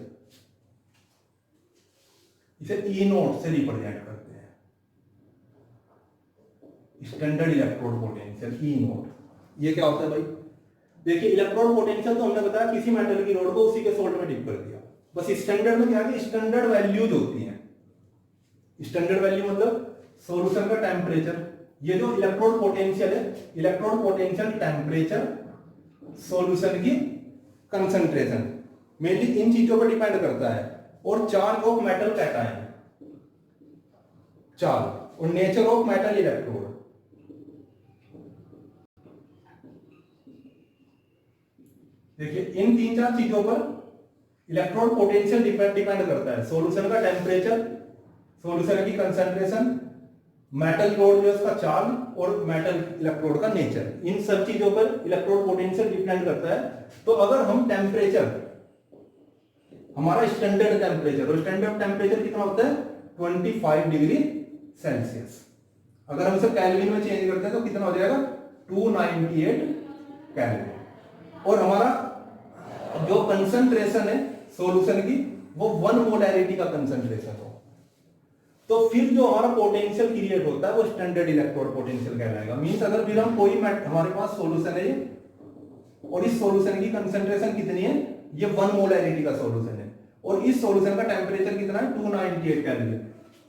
इसे ई नोट से रिप्रेजेंट करते हैं, स्टैंडर्ड इलेक्ट्रोड पोटेंशियल ई नोट। ये क्या होता है भाई, देखिए इलेक्ट्रोड पोटेंशियल तो हमने बताया किसी मेटल की रोड को उसी के सोल्ट में डिप कर दिया, बस स्टैंडर्ड में क्या है, स्टैंडर्ड वैल्यूज होती हैं। स्टैंडर्ड वैल्यू मतलब सॉल्यूशन का टेम्परेचर, ये जो इलेक्ट्रोड पोटेंशियल है, इलेक्ट्रोड पोटेंशियल टेम्परेचर, सॉल्यूशन की कंसंट्रेशन, मेनली इन चीजों पर डिपेंड करता है, और charge of metal cation, charge, और नेचर ऑफ मेटल इलेक्ट्रोड। देखिए इन तीन चार चीजों पर इलेक्ट्रोड पोटेंशियल डिपेंड करता है, सॉल्यूशन का टेम्परेचर, सॉल्यूशन की कंसंट्रेशन, मेटल रोड जो उसका चार्ज, और मेटल इलेक्ट्रोड का नेचर, इन सब चीजों पर इलेक्ट्रोड पोटेंशियल डिपेंड करता है। तो अगर हम टेम्परेचर, हमारा स्टैंडर्ड टेम्परेचर, और स्टैंडर्ड टेम्परेचर कितना होता है 25 डिग्री सेल्सियस, अगर हम इसे केल्विन में चेंज करते हैं तो कितना हो जाएगा 298 केल्विन, और हमारा जो कंसंट्रेशन है सॉल्यूशन की वो 1 मोलैरिटी का कंसंट्रेशन हो, तो फिर जो हमारा पोटेंशियल क्रिएट होता है वो स्टैंडर्ड इलेक्ट्रोड पोटेंशियल कहलाएगा। मींस अगर फिर हम कोई हमारे पास सॉल्यूशन है और इस सॉल्यूशन की कंसंट्रेशन कितनी है, ये 1 मोलैरिटी का सॉल्यूशन है, और इस सॉल्यूशन का टेम्परेचर कितना है 298 केल्विन।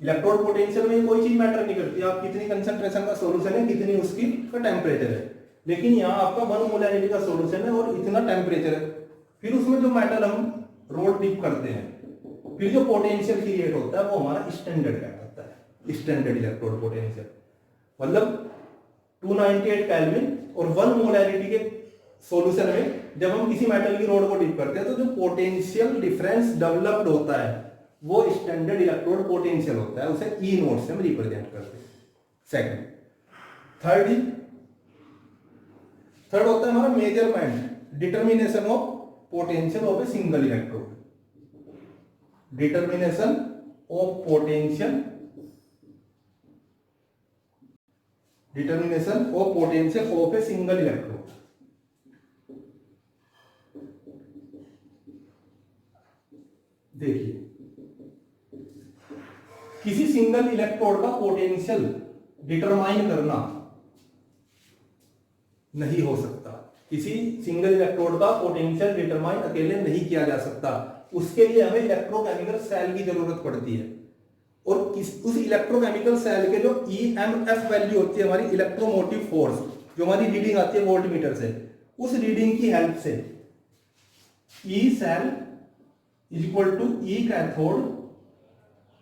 इलेक्ट्रोड पोटेंशियल में कोई चीज मैटर नहीं करती, आप कितनी कंसंट्रेशन का सॉल्यूशन है, कितनी उसकी का टेम्परेचर है, लेकिन यहाँ आपका 1 मोलैरिटी का सॉल्यूशन है और इतना टेम्परेचर है, फिर उसमें जो मेटल हम रोड डिप करते हैं, फिर जो पोटेंशियल क्रिएट होता है वो हमारा स्टैंडर्ड कहलाता है, स्टैंडर्ड इलेक्ट्रोड पोटेंशियल, मतलब 298 केल्विन और 1 मोलैरिटी के सॉल्यूशन में जब हम किसी मेटल की रोड को डिप करते हैं तो जो पोटेंशियल डिफरेंस डेवलप्ड होता है वो स्टैंडर्ड इलेक्ट्रोड पोटेंशियल होता है, उसे ई नोट से हम रिप्रेजेंट करते हैं। सेकंड, थर्ड होता है हमारा measurement, determination of potential of a single electrode, determination of potential, determination of potential of a single electrode. देखिए किसी सिंगल इलेक्ट्रोड का पोटेंशियल डिटरमाइन करना नहीं हो सकता। किसी सिंगल इलेक्ट्रोड का पोटेंशियल डिटरमाइन अकेले नहीं किया जा सकता। उसके लिए हमें इलेक्ट्रोकेमिकल सेल की जरूरत पड़ती है, और उस इलेक्ट्रोकेमिकल सेल के जो ईएमएफ वैल्यू होती है, हमारी इलेक्ट्रोमोटिव फोर्स, जो हमारी रीडिंग आती है वोल्टमीटर से, उस रीडिंग की हेल्प से E cell is equal to E cathode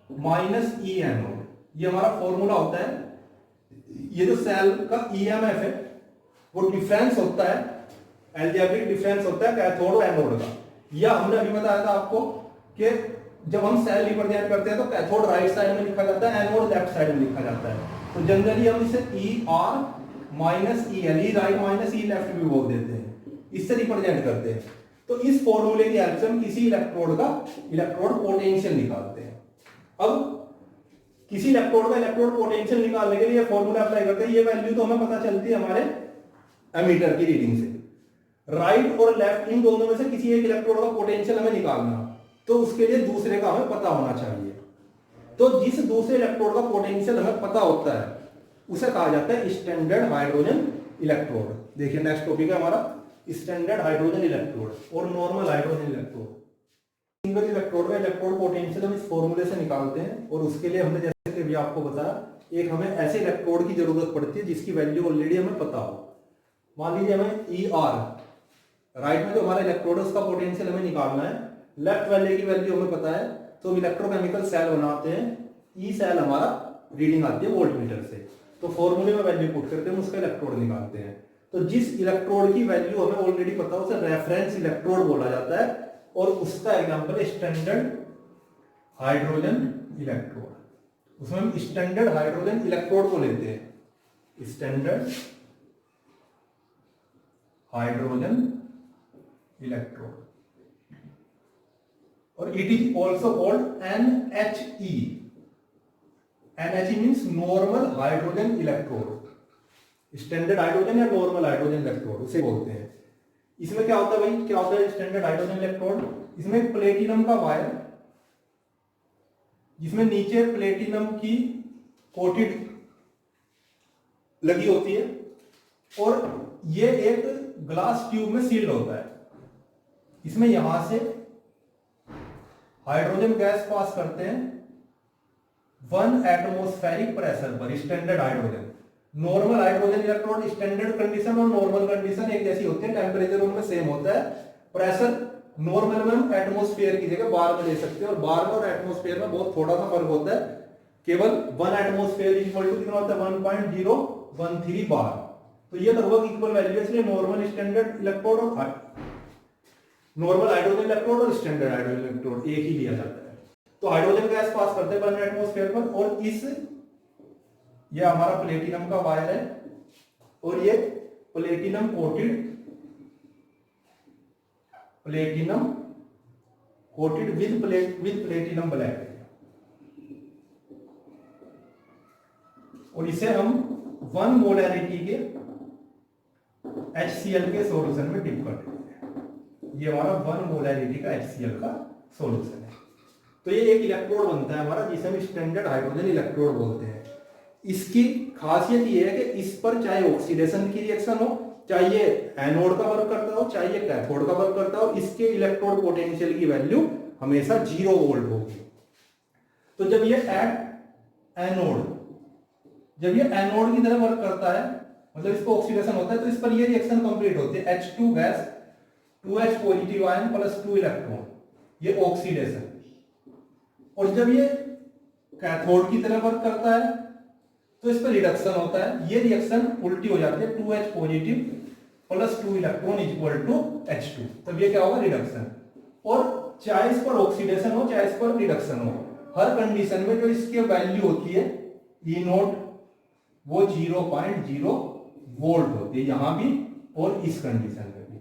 minus E anode, ये हमारा फॉर्मूला होता है। ये जो सेल का ईएमएफ है वो डिफरेंस होता है, एल्जेब्रिक डिफरेंस होता है कैथोड और एनोड का। या हमने अभी बताया था आपको कि जब हम सेल रिप्रेजेंट करते हैं तो कैथोड राइट साइड में लिखा जाता है, एनोड लेफ्ट साइड में लिखा जाता है। तो जनरली हम इसे E R minus E L, E right minus E left भी बोल देते हैं, इससे रिप्रेजेंट करते हैं। तो इस फॉर्मूले की हेल्प से हम किसी इलेक्ट्रोड का इलेक्ट्रोड पोटेंशियल निकालते हैं। अब किसी इलेक्ट्रोड का इलेक्ट्रोड पोटेंशियल निकालने के लिए फॉर्मूला अप्लाई करते हैं। ये वैल्यू तो हमें पता चलती है हमारे एमीटर की रीडिंग से। राइट और लेफ्ट, इन दोनों में से किसी एक इलेक्ट्रोड का पोटेंशियल हमें निकालना, तो उसके लिए दूसरे का हमें पता होना चाहिए। तो जिस दूसरे इलेक्ट्रोड का पोटेंशियल हमें पता होता है उसे कहा जाता है स्टैंडर्ड हाइड्रोजन इलेक्ट्रोड। देखिए नेक्स्ट टॉपिक है हमारा स्टैंडर्ड हाइड्रोजन इलेक्ट्रोड और normal hydrogen electrode. Single electrode का इलेक्ट्रोड पोटेंशियल हम इस फॉर्मूले से निकालते हैं, और उसके लिए हमने जैसे कि अभी आपको बताया, एक हमें ऐसे इलेक्ट्रोड की जरूरत पड़ती है जिसकी वैल्यू ऑलरेडी हमें पता हो। मान लीजिए हमें ई आर, राइट में जो हमारा इलेक्ट्रोड है उसका पोटेंशियल हमें निकालना है, लेफ्ट वाले की वैल्यू हमें पता है, तो हम इलेक्ट्रोकेमिकल सेल बनाते हैं। ई सेल हमारा रीडिंग आती है वोल्टमीटर से, तो फॉर्मूले में वैल्यू पुट करके हम उसका इलेक्ट्रोड निकालते हैं। तो जिस इलेक्ट्रोड की वैल्यू हमें ऑलरेडी पता है उसे रेफरेंस इलेक्ट्रोड बोला जाता है, और उसका एग्जांपल स्टैंडर्ड हाइड्रोजन इलेक्ट्रोड। उसमें हम स्टैंडर्ड हाइड्रोजन इलेक्ट्रोड को लेते हैं, स्टैंडर्ड हाइड्रोजन इलेक्ट्रोड, और it is also called NHE। NHE means normal hydrogen electrode. Standard hydrogen या नॉर्मल हाइड्रोजन इलेक्ट्रोड उसे बोलते हैं। इसमें क्या होता है भाई, क्या होता है स्टैंडर्ड हाइड्रोजन इलेक्ट्रोड? इसमें प्लेटिनम का वायर, जिसमें नीचे प्लेटिनम की कोटेड लगी होती है, और ये एक ग्लास ट्यूब में सील्ड होता है। इसमें यहां से हाइड्रोजन गैस पास करते हैं 1 एटमॉस्फेरिक प्रेशर पर। Standard hydrogen, normal hydrogen electrode standard condition और नॉर्मल कंडीशन एक जैसी होती है, टेम्परेचर उनमें सेम होता है। प्रेशर नॉर्मल में हम एटमॉस्फेयर की जगह बार में ले सकते हैं, और बार में और एटमॉस्फेयर में बहुत थोड़ा सा फर्क होता है। केवल 1 एटमॉस्फेयर इक्वल टू कितना होता है 1.013 बार। तो ये लगभग इक्वल वैल्यू है, इसलिए नॉर्मल स्टैंडर्ड इलेक्ट्रोड और नॉर्मल हाइड्रोजन इलेक्ट्रोड और स्टैंडर्ड हाइड्रोजन इलेक्ट्रोड एक ही लिया जाता है। तो हाइड्रोजन गैस पास करते हैं 1 एटमॉस्फेयर पर, और ये हमारा प्लेटिनम का वायर है, और ये platinum coated with platinum black है, और इसे हम 1 मोलैरिटी के HCl के सॉल्यूशन में डिप करते हैं। ये हमारा 1 मोलैरिटी का HCl का सॉल्यूशन है। तो ये एक इलेक्ट्रोड बनता है हमारा, जिसे हम स्टैंडर्ड हाइड्रोजन इलेक्ट्रोड बोलते हैं। इसकी खासियत ये है कि इस पर चाहे ऑक्सीडेशन की रिएक्शन हो, चाहे ये एनोड का वर्क करता हो, चाहे ये कैथोड का वर्क करता हो, इसके इलेक्ट्रोड पोटेंशियल की वैल्यू हमेशा 0 वोल्ट होगी। तो जब ये एनोड की तरह वर्क करता है, मतलब इसको ऑक्सीडेशन होता है, तो इस पर ये रिएक्शन कंप्लीट होती है। H2 gas 2H positive ion plus 2 electron, ये ऑक्सीडेशन। और जब ये कैथोड की तरह वर्क करता है तो इस पर रिडक्शन होता है। ये रिएक्शन उल्टी हो जाती है, 2H positive plus 2 electron equal to H2, तब ये क्या होगा रिडक्शन। और चाहे इस पर ऑक्सीडेशन हो चाहे इस पर रिडक्शन हो, हर कंडीशन में जो इसकी वैल्यू होती है E नोट वो 0.0 वोल्ट होती है, यहां भी और इस कंडीशन में भी।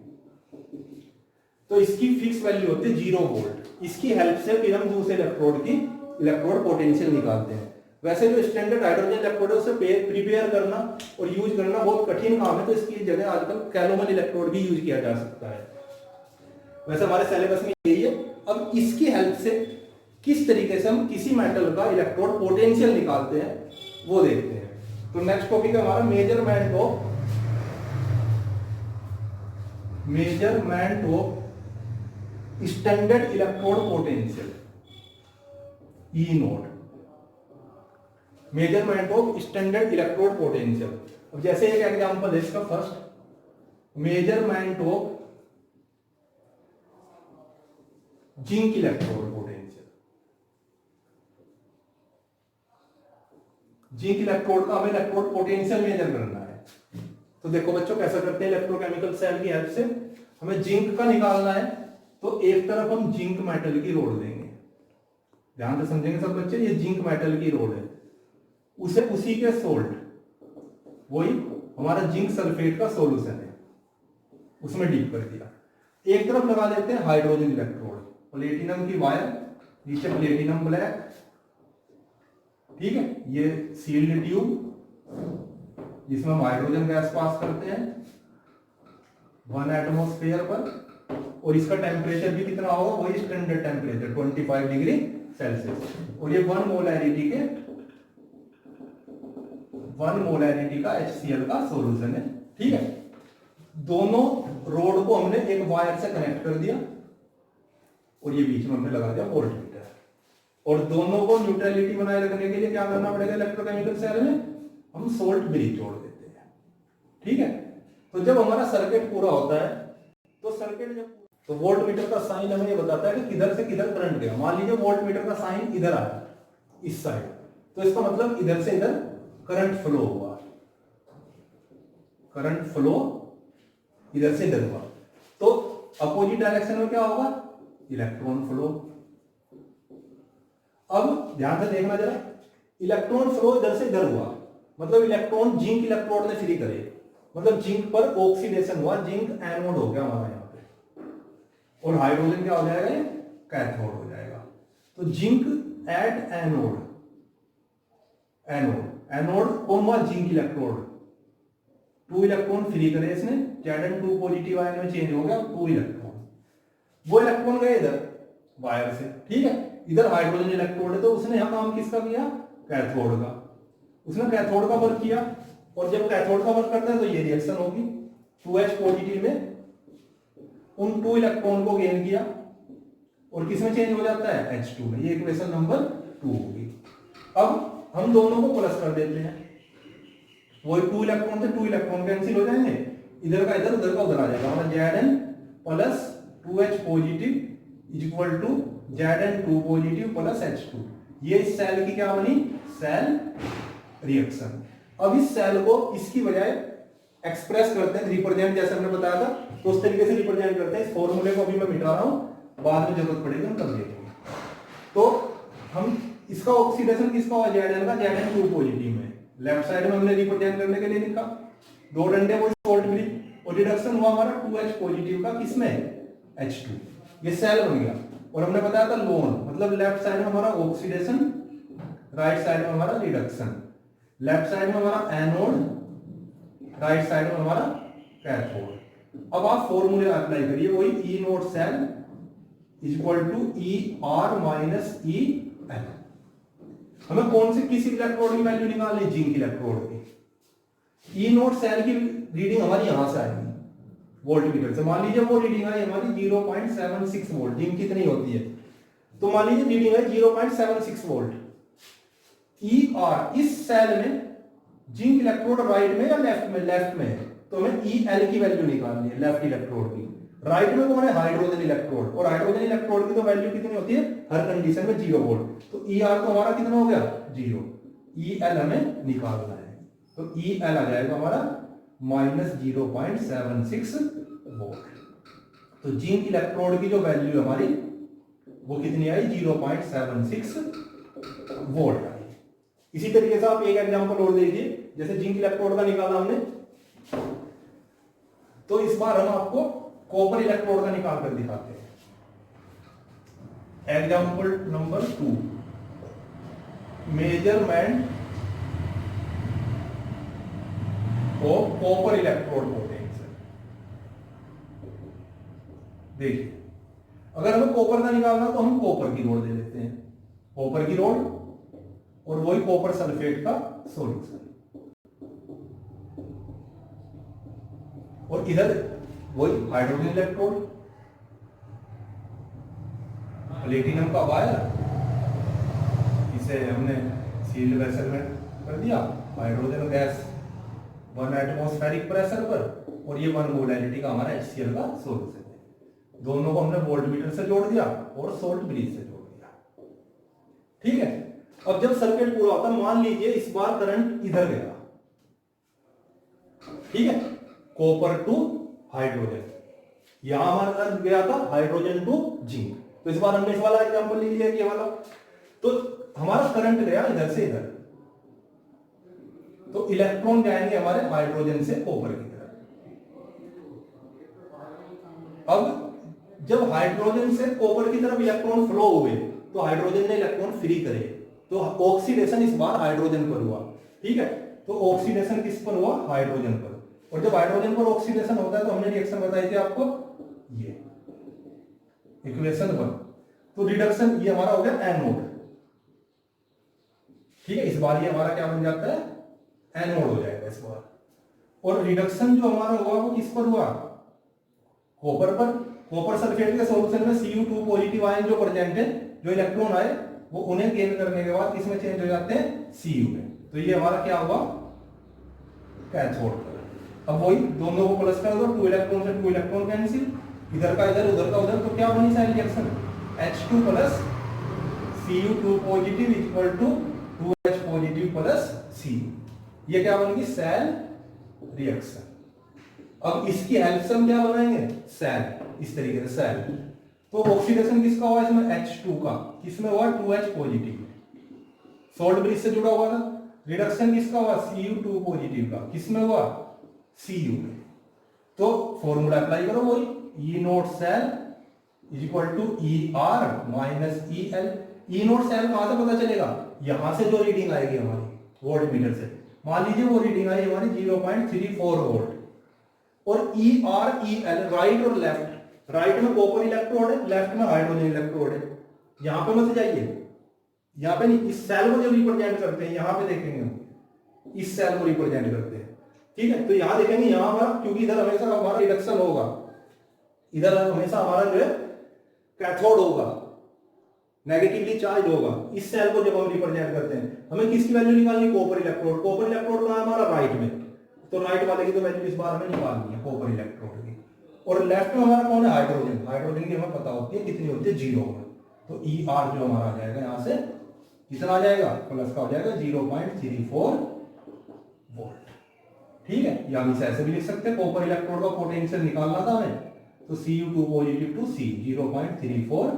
तो इसकी फिक्स वैल्यू होती है 0 वोल्ट। इसकी हेल्प से फिर हम दूसरे इलेक्ट्रोड की इलेक्ट्रोड पोटेंशियल निकालते हैं। वैसे जो स्टैंडर्ड हाइड्रोजन इलेक्ट्रोड है उसे प्रिपेयर करना और यूज करना बहुत कठिन काम है, तो इसकी जगह आजकल कैलोमल इलेक्ट्रोड भी यूज किया जा सकता है। वैसे हमारे सिलेबस में यही है। अब इसकी हेल्प से किस तरीके से हम किसी मेटल का इलेक्ट्रोड पोटेंशियल निकालते हैं वो देखते हैं। तो नेक्स्ट टॉपिक है हमारा measurement of standard electrode potential, E node, measurement of standard electrode potential. अब जैसे एक एग्जांपल है इसका, first measurement of zinc electrode potential. Zinc electrode का हमें इलेक्ट्रोड पोटेंशियल मेजर करना है। तो देखो बच्चों कैसा करते हैं, इलेक्ट्रोकेमिकल सेल की हेल्प से हमें जिंक का निकालना है। तो एक तरफ हम जिंक मेटल की रोड देंगे, ध्यान से समझेंगे सब बच्चे, ये जिंक मेटल की रोड है, उसे उसी के सोल्ट, वही हमारा जिंक सल्फेट का सॉल्यूशन है, उसमें डीप कर दिया। एक तरफ लगा देते हैं हाइड्रोजन इलेक्ट्रोड, प्लेटिनम की वायर, नीचे प्लेटिनम ब्लैक, ठीक है, ये सील्ड ट्यूब जिसमें हम हाइड्रोजन गैस पास करते हैं 1 एटमॉस्फेयर पर, और इसका टेम्परेचर भी कितना होगा, वही स्टैंडर्ड टेम्परेचर 25 डिग्री सेल्सियस, और ये 1 मोलैरिटी का HCl का सॉल्यूशन है, ठीक है। दोनों रोड को हमने एक वायर से कनेक्ट कर दिया और ये बीच में हमने लगा दिया वोल्टमीटर, और दोनों को न्यूट्रलिटी बनाए रखने के लिए क्या करना पड़ेगा, इलेक्ट्रोकेमिकल सेल में हम सोल्ट ब्रिज जोड़ देते हैं, ठीक है। तो जब हमारा सर्किट पूरा होता है, तो सर्किट जब, तो वोल्टमीटर का साइन हमें ये बताता है कि किधर से किधर करंट गया। मान लीजिए वोल्टमीटर का साइन इधर आया, इस साइड, तो इसका मतलब इधर से इधर करंट फ्लो हुआ, करंट फ्लो इधर से इधर हुआ। तो अपोजिट डायरेक्शन में क्या होगा, इलेक्ट्रॉन फ्लो। अब ध्यान से देखना जरा, इलेक्ट्रॉन फ्लो इधर से इधर हुआ, मतलब इलेक्ट्रॉन जिंक इलेक्ट्रोड ने फ्री करे, मतलब जिंक पर ऑक्सीडेशन हुआ, जिंक एनोड हो गया हमारा यहाँ पे, और हाइड्रोजन क्या हो जाएगा, कैथोड हो जाएगा। तो जिंक एट एनोड, एनोड कौन हुआ, जिंक इलेक्ट्रोड, 2 इलेक्ट्रॉन फ्री करे इसने, Zn2 पॉजिटिव आयन में चेंज हो गया 2 इलेक्ट्रॉन, वो इलेक्ट्रॉन गए इधर वायर से, ठीक है, इधर हाइड्रोजन इलेक्ट्रोड है, तो उसने यहां काम किसका किया, कैथोड का, उसने कैथोड का वर्क किया, और जब कैथोड का वर्क करता है तो ये रिएक्शन होगी, 2H पॉजिटिव में उन 2 इलेक्ट्रॉन को गेन किया और किस में चेंज हो जाता है, H2 में, ये इक्वेशन नंबर 2 होगी। अब हम दोनों को प्लस कर देते हैं, वही 2 इलेक्ट्रॉन से 2 इलेक्ट्रॉन कैंसिल हो जाएंगे, इधर का इधर उधर का उधर आ जाएगा, मतलब Zn plus 2H positive is equal to Zn2 positive plus H2। ये इस सेल की क्या बनी, सेल रिएक्शन। अब इस सेल को इसकी बजाय एक्सप्रेस करते हैं, रिप्रेजेंट, जैसे हमने बताया था, तो उस तरीके से रिप्रेजेंट करते हैं। इस फॉर्मूले को अभी मैं मिटा रहा हूं, बाद में जरूरत पड़ेगी हम कर देंगे। तो हम इसका ऑक्सीडेशन किसका हुआ, Zn का, Zn2 पॉजिटिव में, लेफ्ट साइड में हमने रिप्रेजेंट करने के लिए लिखा 2 डंडे वो सोल्ट ब्रिज, और रिडक्शन हुआ हमारा 2H पॉजिटिव का, किसमें, H2, ये सेल बन गया। और हमने बताया था लोन, मतलब लेफ्ट साइड में हमारा ऑक्सीडेशन, राइट साइड में हमारा रिडक्शन, लेफ्ट साइड में हमारा एनोड, राइट साइड में हमारा कैथोड। अब आप फॉर्मूले अप्लाई करिए, वही E naught cell is equal to ER minus EL। हमें कौन से किसी इलेक्ट्रोड की वैल्यू निकालनी है, जिंक इलेक्ट्रोड की। ई नोड सेल की रीडिंग हमारी यहां से आएगी वोल्टमीटर से, मान लीजिए वो रीडिंग आई हमारी 0.76 वोल्ट, जिंक कितनी होती है, तो मान लीजिए रीडिंग है 0.76 वोल्ट। ER इस सेल में जिंक इलेक्ट्रोड राइट में या लेफ्ट में, लेफ्ट में है, तो हमें EL की वैल्यू निकालनी है, लेफ्ट इलेक्ट्रोड की। राइट में कौन है, हाइड्रोजन इलेक्ट्रोड, और हाइड्रोजन इलेक्ट्रोड की तो वैल्यू कितनी होती है हर कंडीशन में, 0 वोल्ट। तो ER तो हमारा कितना हो गया, 0। EL हमें निकालना है, तो EL आ जाएगा हमारा माइनस 0.76 वोल्ट। तो जिंक इलेक्ट्रोड की जो वैल्यू हमारी वो कितनी आई, 0.76 वोल्ट आई। इसी तरीके से आप एक एग्जांपल और देखिए, जैसे जिंक इलेक्ट्रोड का निकाला हमने, तो इस बार हम आपको कॉपर इलेक्ट्रोड का निकाल कर दिखाते हैं। Example number 2, measurement of copper electrode potential. देखिए, अगर हमें कॉपर का निकालना तो हम कॉपर की रोड दे देते हैं, कॉपर की रॉड और वही कॉपर सल्फेट का सॉल्यूशन, और इधर वही हाइड्रोजन इलेक्ट्रोड, प्लेटिनम का वायर, इसे हमने सील्ड वेसल में कर दिया, हाइड्रोजन गैस 1 एटमॉस्फेरिक प्रेशर पर, और ये 1 मोलैरिटी का हमारा HCl का सॉल्यूशन है। दोनों को हमने वोल्टमीटर से जोड़ दिया और सोल्ट ब्रिज से जोड़ दिया। ठीक है, अब जब सर्किट पूरा होता है, मान लीजिए इस बार करंट इधर गया, ठीक है, कॉपर टू हाइड्रोजन, यहां हमारा गया था हाइड्रोजन टू जिंक, तो इस बार हमने इस वाला एग्जांपल ले लिया कि ये वाला, तो हमारा करंट गया इधर से इधर, तो इलेक्ट्रॉन जाएंगे हमारे हाइड्रोजन से कॉपर की तरफ। अब जब हाइड्रोजन से कॉपर की तरफ इलेक्ट्रॉन फ्लो हुए तो हाइड्रोजन ने इलेक्ट्रॉन फ्री करे, तो ऑक्सीडेशन इस बार हाइड्रोजन पर हुआ। ठीक है, तो ऑक्सीडेशन किस पर हुआ? हाइड्रोजन पर। और जब हाइड्रोजन पर ऑक्सीडेशन होता है तो हमने रिएक्शन बताई थी आपको, ये इक्वेशन 1। तो रिडक्शन ये हमारा हो गया एनोड। ठीक है, इस बार ये हमारा क्या बन जाता है? एनोड हो जाएगा इस बार। और रिडक्शन जो हमारा हुआ वो किस पर हुआ? कॉपर पर। कॉपर सल्फेट के सॉल्यूशन में Cu2 पॉजिटिव आयन जो प्रेजेंट है, जो इलेक्ट्रॉन आए वो उन्हें गेन करने के बाद इसमें चेंज हो जाते हैं Cu में। तो ये हमारा क्या हुआ? कैथोड। अब वही दोनों को प्लस कर दो, 2 इलेक्ट्रॉन से 2 इलेक्ट्रॉन कैंसिल, इधर का इधर उधर का उधर, तो क्या बनी सारी reaction? H2 plus Cu2 positive equal to 2H positive plus Cu। ये क्या बनेगी? Cell reaction. अब इसकी हेल्प से हम क्या बनाएंगे? सेल, इस तरीके से सेल। तो ऑक्सीडेशन किसका हुआ इसमें? H2 का। किसमें हुआ? 2H पॉजिटिव, सोल्ट ब्रिज से जुड़ा हुआ था। रिडक्शन किसका हुआ? Cu2 पॉजिटिव का। किसमें हुआ? Cu में। तो फॉर्मूला अप्लाई करो वही, E naught cell is equal to ER minus EL। E naught cell कहां से पता चलेगा? यहां से जो रीडिंग आएगी हमारी वोल्टमीटर से, मान लीजिए वो रीडिंग आई हमारी 0.34 वोल्ट, और ER EL राइट और लेफ्ट, राइट में कॉपर इलेक्ट्रोड है, लेफ्ट में हाइड्रोजन इलेक्ट्रोड है। यहां पे मत जाइए, यहां पे नहीं, इस सेल को जो रिप्रेजेंट करते हैं यहां पे देखेंगे हम, इस सेल को रिप्रेजेंट करते हैं। ठीक है, तो यहां देखेंगे, यहां हमारा, क्योंकि इधर हमेशा हमारा रिडक्शन होगा, इधर हमेशा हमारा जो है कैथोड होगा, नेगेटिवली चार्ज होगा। इस सेल को जब हम रिप्रेजेंट करते हैं, हमें किसकी वैल्यू निकालनी? Copper electrode. कॉपर इलेक्ट्रोड कहां है हमारा? राइट में, तो राइट वाले की तो वैल्यू इस बार हमें निकालनी है, कॉपर इलेक्ट्रोड की। और लेफ्ट में हमारा कौन है? हाइड्रोजन। हाइड्रोजन की हमें पता होती है कितनी होती है, 0 में। तो ER जो हमारा आ जाएगा यहां से कितना आ जाएगा? प्लस का हो जाएगा 0.34 वोल्ट। ठीक है, या हम इसे ऐसे भी लिख सकते हैं, कॉपर इलेक्ट्रोड का पोटेंशियल निकालना था हमें, तो Cu2 positive to C 0.34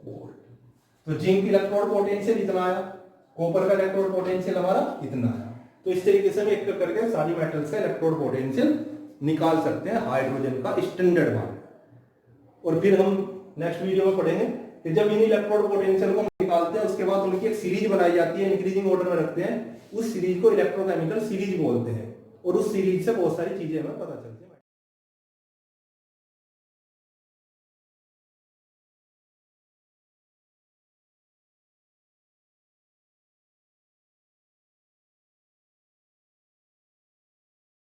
volt. तो जिंक इलेक्ट्रोड पोटेंशियल इतना आया, कॉपर का इलेक्ट्रोड पोटेंशियल हमारा इतना आया। तो इस तरीके से हम एक करके सारी मेटल्स का इलेक्ट्रोड पोटेंशियल निकाल सकते हैं, हाइड्रोजन का स्टैंडर्ड मान। और फिर हम नेक्स्ट वीडियो में पढ़ेंगे कि जब इन इलेक्ट्रोड पोटेंशियल को निकालते हैं उसके बाद उनकी एक सीरीज बनाई जाती है, इंक्रीजिंग ऑर्डर में रखते हैं, उस सीरीज को इलेक्ट्रोकेमिकल सीरीज बोलते हैं, और उस सीरीज से बहुत सारी चीजें हमें पता चलती है।